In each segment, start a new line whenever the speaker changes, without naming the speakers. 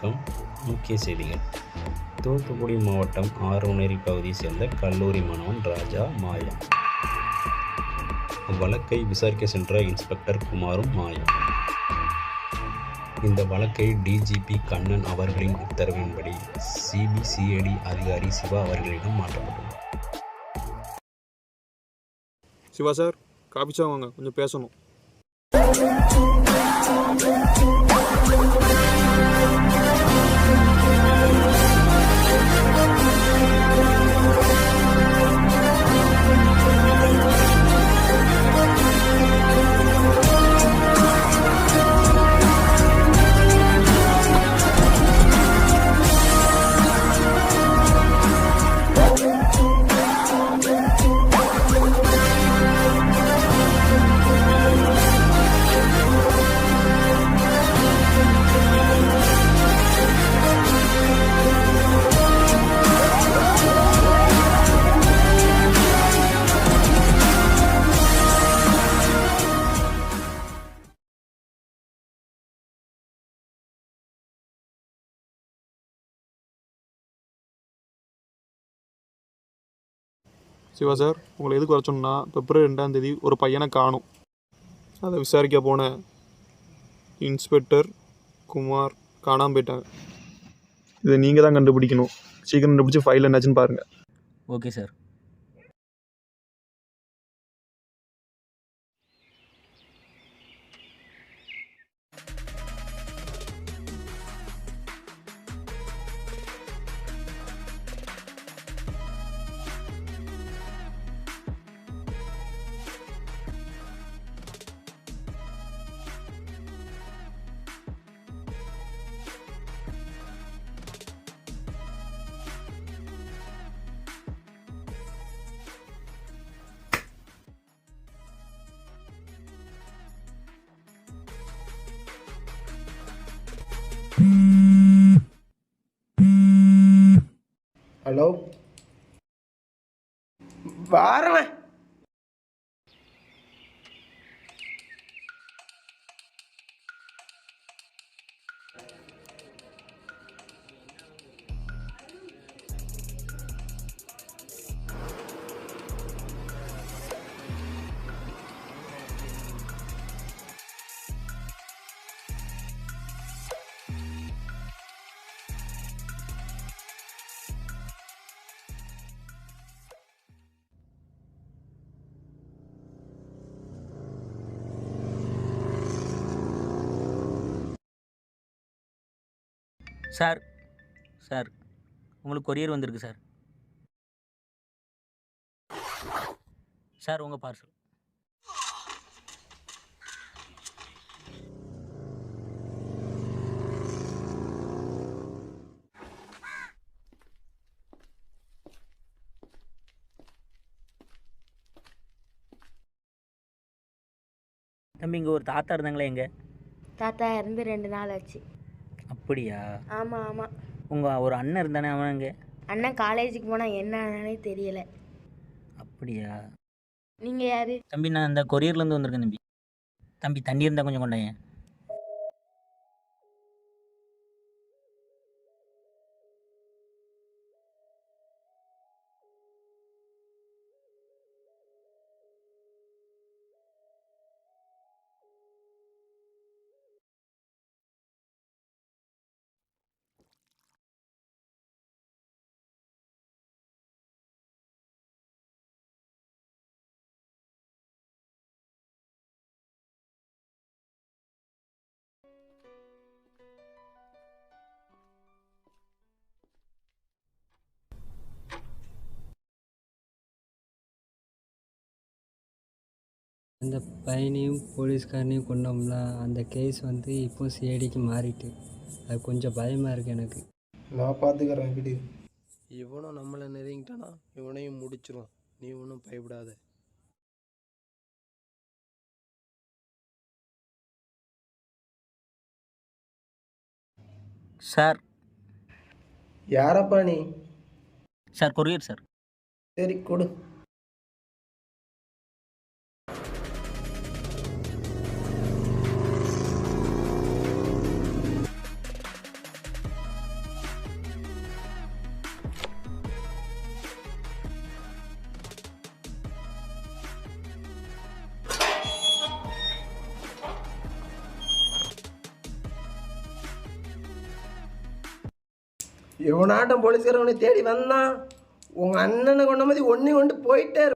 வணக்கம். முக்கிய செய்திகள். தூத்துக்குடி மாவட்டம் ஆரோநேரி பகுதியை சேர்ந்த கல்லூரி மாணவன் ராஜா மாயம். வழக்கை விசாரிக்க சென்ற இன்ஸ்பெக்டர் குமாரும் மாயம். இந்த வழக்கை டிஜிபி கண்ணன் அவர்களின் உத்தரவின்படி சிபிசிஐடி அதிகாரி சிவா அவர்களிடம் மாற்றப்பட்டது.
சிவா சார், காபி சார் வாங்க, கொஞ்சம் பேசணும். சிவா சார், உங்களை எதுக்கு வர சொன்னா, பிப்ரவரி 2ஆம் தேதி ஒரு பையனை காணும். அதை விசாரிக்க போன இன்ஸ்பெக்டர் குமார் காணாமல் போயிட்டாங்க. இதை நீங்கள் தான் கண்டுபிடிக்கணும். சீக்கிரம் கண்டுபிடிச்சி ஃபைல் என்னாச்சுன்னு பாருங்கள்.
Okay sir.
ஹலோ, வாரவன்.
சார் சார் உங்களுக்கு கொரியர் வந்திருக்கு சார். சார் உங்கள் பார்சல். தம்பி, இங்கே ஒரு தாத்தா இருந்தாங்களே, எங்கே?
தாத்தா இறந்து 2 நாள் ஆச்சு.
அப்படியா?
ஆமாம் ஆமாம்.
உங்கள் ஒரு அண்ணன் இருந்தானே, அவன் எங்கே?
அண்ணன் காலேஜுக்கு போனால் என்ன ஆனானே தெரியலை.
அப்படியா?
நீங்கள் யார்?
தம்பி, நான் இந்த கொரியர்லேருந்து வந்திருக்கேன் தம்பி. தம்பி, தண்ணி இருந்தால் கொஞ்சம் கொண்டாயேன்.
அந்த பையனையும் போலீஸ்காரனையும் கொண்டோம்ல, அந்த கேஸ் இப்போ சிஐடிக்கு மாறிட்டு. அது கொஞ்சம் பயமாக இருக்குது எனக்கு.
நான் பார்த்துக்கிறேன் விடு.
இவனும் நம்மளை நெருங்கிட்டானா இவனையும் முடிச்சிரும். நீ ஒன்றும் பயப்படாத.
சார்.
யாரப்பா நீ?
Sir, courier sir.
சரி, கொடு. எவனாட்டம் போலீஸ்காரவனை தேடி வந்தான் உங்கள் அண்ணனை கொண்ட மாதிரி ஒன்றே கொண்டு போயிட்டே இரு.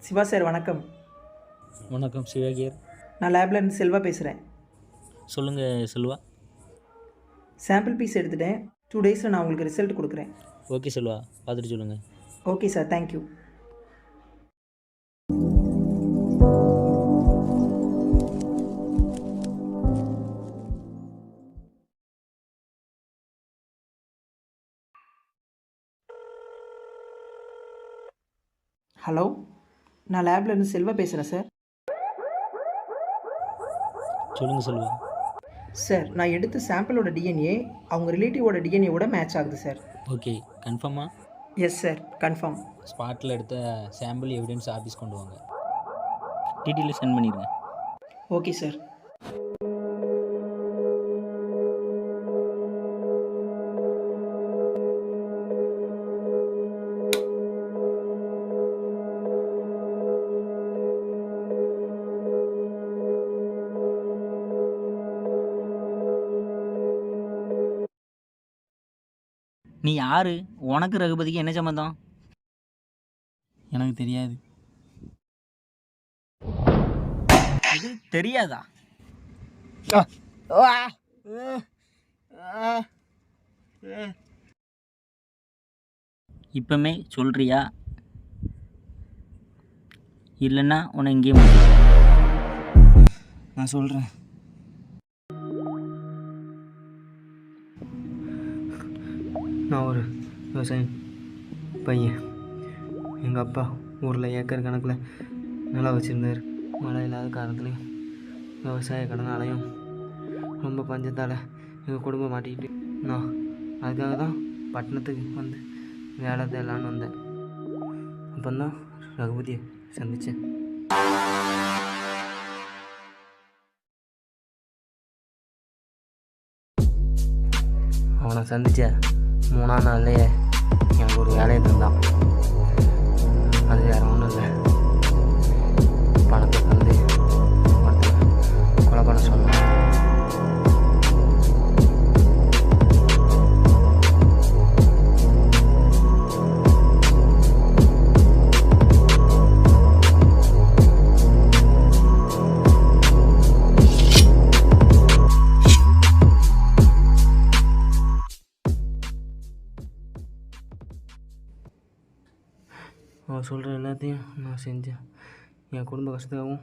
சிவா சார் வணக்கம்.
வணக்கம் சிவகியர்.
நான் லேப்லேருந்து செல்வா பேசுகிறேன்.
சொல்லுங்கள் செல்வா.
சாம்பிள் பீஸ் எடுத்துட்டேன். 2 டேஸில் நான் உங்களுக்கு ரிசல்ட் கொடுக்குறேன்.
ஓகே செல்வா, பார்த்துட்டு சொல்லுங்கள்.
Okay sir, thank you. ஹலோ, நான் லேப்லேருந்து செல்வா பேசுகிறேன் சார்.
சொல்லுங்கள் செல்வா.
சார், நான் எடுத்த சாம்பிளோட டிஎன்ஏ அவங்க ரிலேட்டிவோட டிஎன்ஏவோட மேட்ச் ஆகுது சார்.
ஓகே, கன்ஃபார்மா?
Yes sir, confirm.
ஸ்பாட்டில் எடுத்த சாம்பிள் எவிடன்ஸ் ஆஃபீஸ் கொண்டு வாங்க. டீட்டெயிலில் சென்ட் பண்ணிடுங்க.
Okay sir.
நீ யாரு? உனக்கு ரகுபதிக்கு என்ன சம்மந்தம்? எனக்கு தெரியாது. இது தெரியாதா? இப்பமே சொல்றியா? இல்லைன்னா உன்னை இங்கேயே நான் சொல்கிறேன்.
நான் ஒரு விவசாயி பையன். எங்கள் அப்பா ஊரில் ஏக்கர் கணக்கில் நிலம் வச்சுருந்தார். மழை இல்லாத காரணத்துலையும் விவசாய கடனாலையும் ரொம்ப பஞ்சத்தால் எங்கள் குடும்பம் மாட்டிக்கிட்டு நான் அதுக்காக தான் பட்டணத்துக்கு வந்து வேலை தேடலான்னு வந்தேன். அப்போந்தான் ரகுபதியை சந்தித்தேன். அவனை சந்தித்த 3ஆம் நாள்லேயே எனக்கு ஒரு வேலையை தந்தான். அது வேறு ஒன்றும் இல்லை, பணத்தை தந்து கொலை பண்ண சொன்னான். அவன் சொல்கிற எல்லாத்தையும் நான் செஞ்சேன். என் குடும்ப கஷ்டத்துக்காகவும்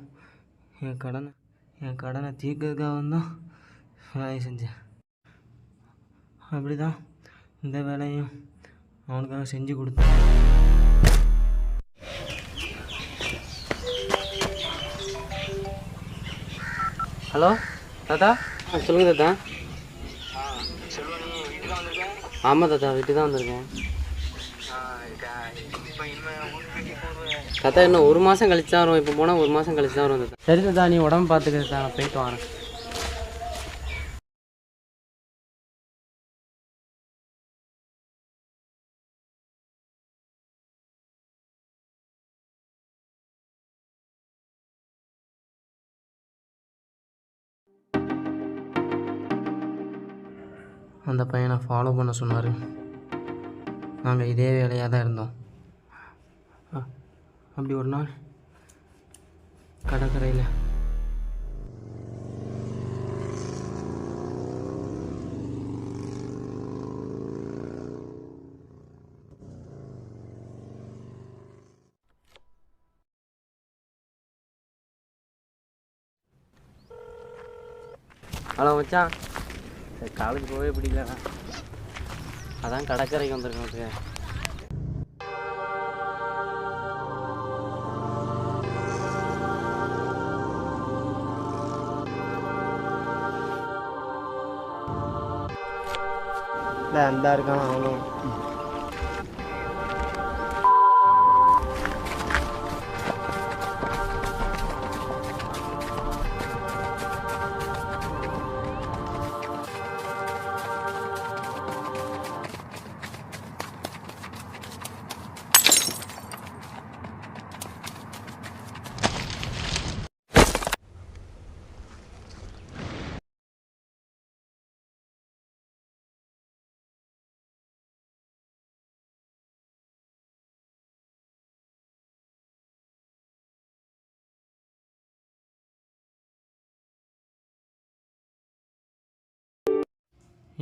என் கடனை தீர்க்கிறதுக்காகவும் தான் வேலையை செஞ்சேன். அப்படி தான் இந்த வேலையும் அவனுக்காக செஞ்சு கொடுத்தேன். ஹலோ தாத்தா. சொல்லுங்கள் தாத்தா. ஆமாம் தாத்தா, வீட்டுக்கு தான் வந்திருக்கேன். தாத்தா இன்னும் 1 மாதம் கழிச்சு தான் வரும். இப்போ போனால் 1 மாதம் கழிச்சு தான் வரும் தாத்தா. சரி தாத்தா, நீ உடம்பு பார்த்துக்க. நான் போயிட்டு வரேன்.
அந்த பையனை ஃபாலோ பண்ண சொன்னார். நாங்கள் இதே வேலையாக தான் இருந்தோம். அப்படி ஒரு நாள் கடற்கரையில் ஹலோ மச்சான், சரி காலேஜ் போகவே பிடிக்கலண்ணா, அதான் கடற்கரைக்கு வந்திருக்கேன்.
இல்லை அந்த இருக்கான் அவனும்.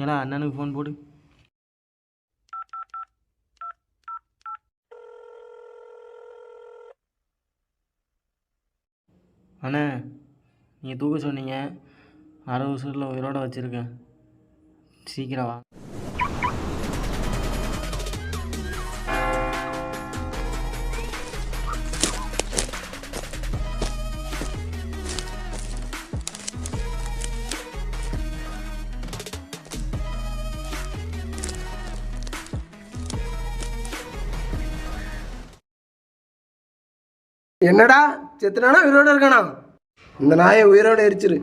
ஏன்னா அண்ணனுக்கு ஃபோன் போடு. அண்ணே, நீங்கள் தூக்க சொன்னீங்க, 6 வருஷத்தில் உயிரோட வச்சுருக்கேன், சீக்கிரம் வா.
என்னடா செத்துனானா உயிரோட இருக்கானா? இந்த நாயை உயிரோட எரிச்சிரு.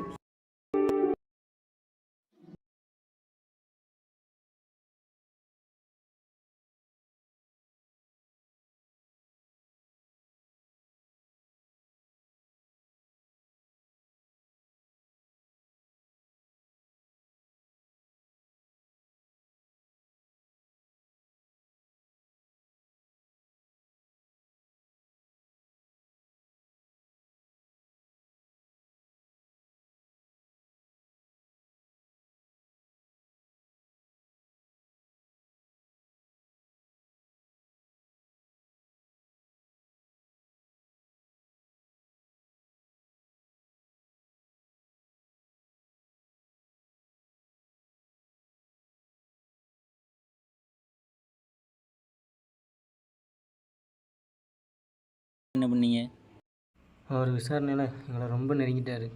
என்ன பண்ணீங்க?
அவர் விசாரணையில் எங்களை ரொம்ப நெருங்கிட்டார்.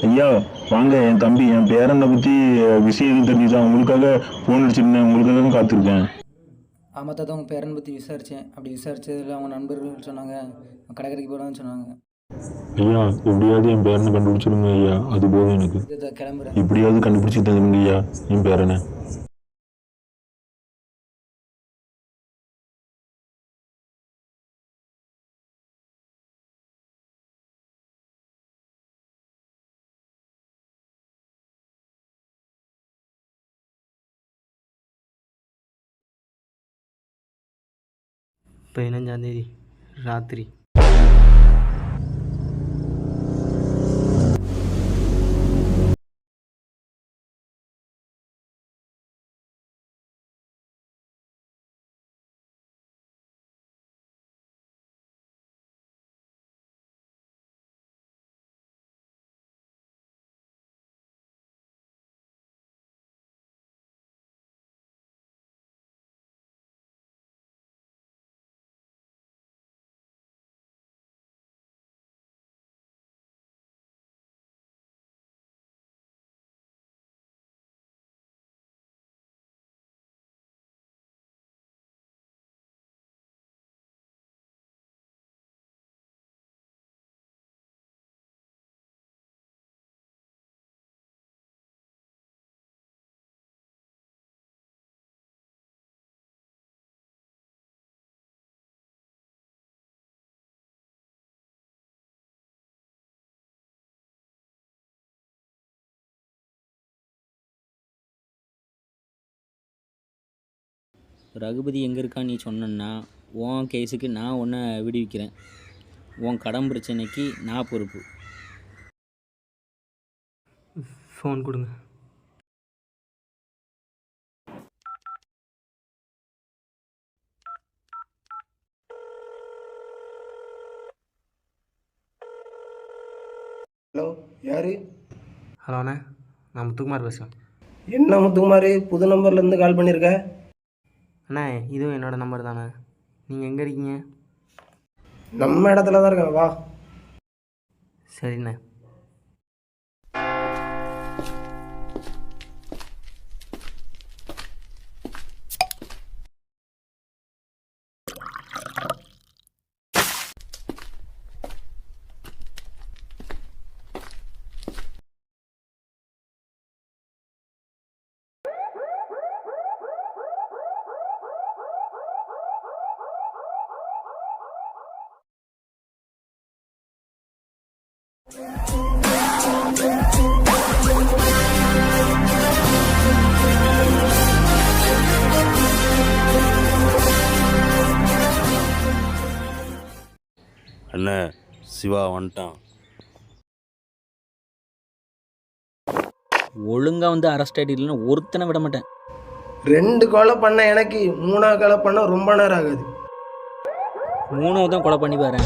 ஐயா வாங்க, என் தம்பி என் பேரனை பற்றி விஷயம் எதுவும் தெரிஞ்சுதான் உங்களுக்காக ஃபோன் அடிச்சிருந்தேன், உங்களுக்காக தான் காத்திருக்கேன்.
ஆமாம் தாத்தா, உங்கள் பேரனை பற்றி விசாரித்தேன். அப்படி விசாரித்ததில் அவங்க நண்பர்கள் சொன்னாங்க கடற்கரைக்கு போகிறான்னு சொன்னாங்க.
ஐயா எப்படியாவது என் பேரனை கண்டுபிடிச்சிருங்க ஐயா, அது போதும் எனக்கு.
கிளம்புறேன்.
எப்படியாவது கண்டுபிடிச்சி தந்துருங்க ஐயா என் பேரனை.
இப்போ 15 ராத்திரி
ரகுபதி எங்கே இருக்கான்னு நீ சொன்னா உன் கேஸுக்கு நான் உன்னை விடுவிக்கிறேன். உன் கடன் பிரச்சனைக்கு நான் பொறுப்பு.
ஃபோன் கொடுங்க.
ஹலோ, யாரு?
ஹலோ அண்ணா, நான் முத்துக்குமார் பேசுகிறேன்.
என்ன முத்துக்குமார், புது நம்பர்லேருந்து கால் பண்ணியிருக்க?
அண்ணா, இதுவும் என்னோடய நம்பர் தானே. நீங்கள் எங்கே இருக்கீங்க?
நம்ம இடத்துல தான் இருக்கேன், வா.
சரிண்ணே.
அண்ணே, சிவா வந்துட்டான்.
ஒழுங்காக வந்து அரெஸ்ட் ஆகிட்டு இல்லைன்னா ஒருத்தனை விட மாட்டேன்.
2 கொலை பண்ண எனக்கு 3ஆவது கொலை பண்ண ரொம்ப நேரம் ஆகுது.
3வது தான் கொலை பண்ணி பாரு.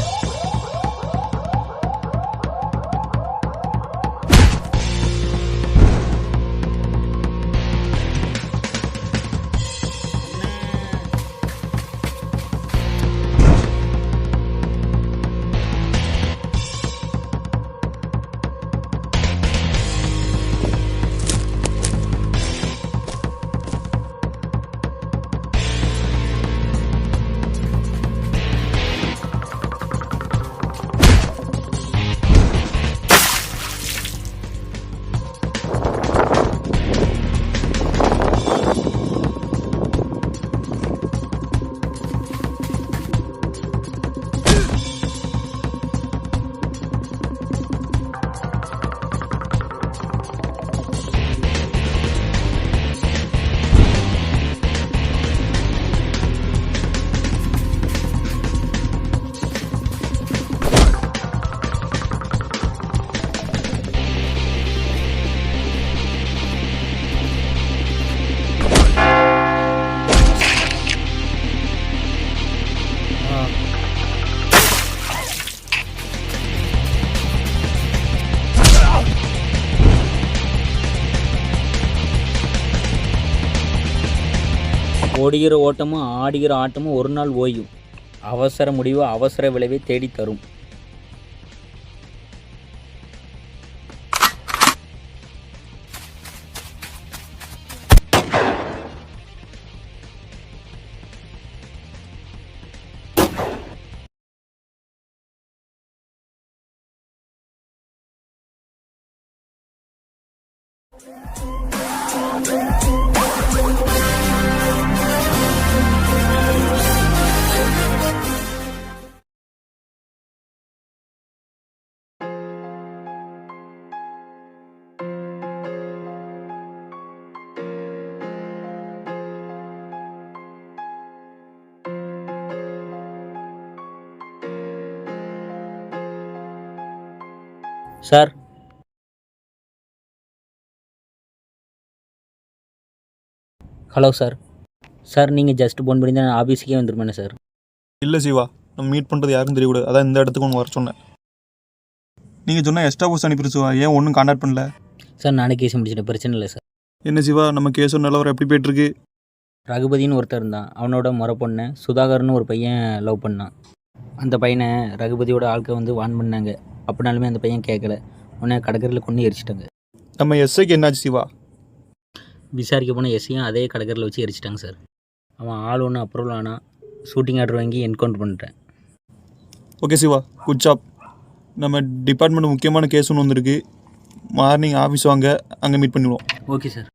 ஓடுகிற ஓட்டமும் ஆடுகிற ஆட்டமும் ஒரு நாள் ஓயும். அவசர முடிவு அவசர விளைவை தேடி தரும். Sir, hello sir. சார், நீங்கள் ஜஸ்ட் ஃபோன் பண்ணி தான் ஆஃபீஸுக்கே வந்துருப்பேனே சார்.
இல்லை சிவா, நம்ம மீட் பண்ணுறது யாருக்கும் தெரியக்கூடாது, அதான் இந்த இடத்துக்கு ஒன்று வர சொன்னேன். நீங்கள் சொன்னால் எக்ஸ்ட்ரா போஸ்ட் அனுப்பிடு சிவா, ஏன் ஒன்றும் கான்டாக்ட் பண்ணல?
சார், நானே கேஸ் முடிச்சிட்டேன், பிரச்சனை இல்லை சார்.
என்ன சிவா, நம்ம கேஸோட நிலவரம் எப்படி போய்ட்டுருக்கு?
ரகுபதினு ஒருத்தர் இருந்தான். அவனோட முறை பொண்ணை சுதாகர்னு ஒரு பையன் லவ் பண்ணான். அந்த பையனை ரகுபதியோட ஆட்கள் வந்து வான் பண்ணாங்க. அப்படினாலுமே அந்த பையன் கேட்கல. உடனே கடற்கரையில் கொண்டு எரிச்சிட்டாங்க.
நம்ம எஸ்ஐக்கு என்னாச்சு சிவா?
விசாரிக்க போனால் எஸ்ஐயும் அதே கடற்கரையில் வச்சு எரிச்சிட்டாங்க சார். அவன் ஆள் ஒன்று அப்ரூவல் ஆனால் ஷூட்டிங் ஆர்டர் வாங்கி என்கவுண்டர் பண்ணிட்டேன்.
Okay Siva, good job. நம்ம டிபார்ட்மெண்ட் முக்கியமான கேஸ் ஒன்று வந்திருக்கு. மார்னிங் ஆஃபீஸ் வாங்க, அங்கே மீட் பண்ணிடுவோம்.
Okay sir.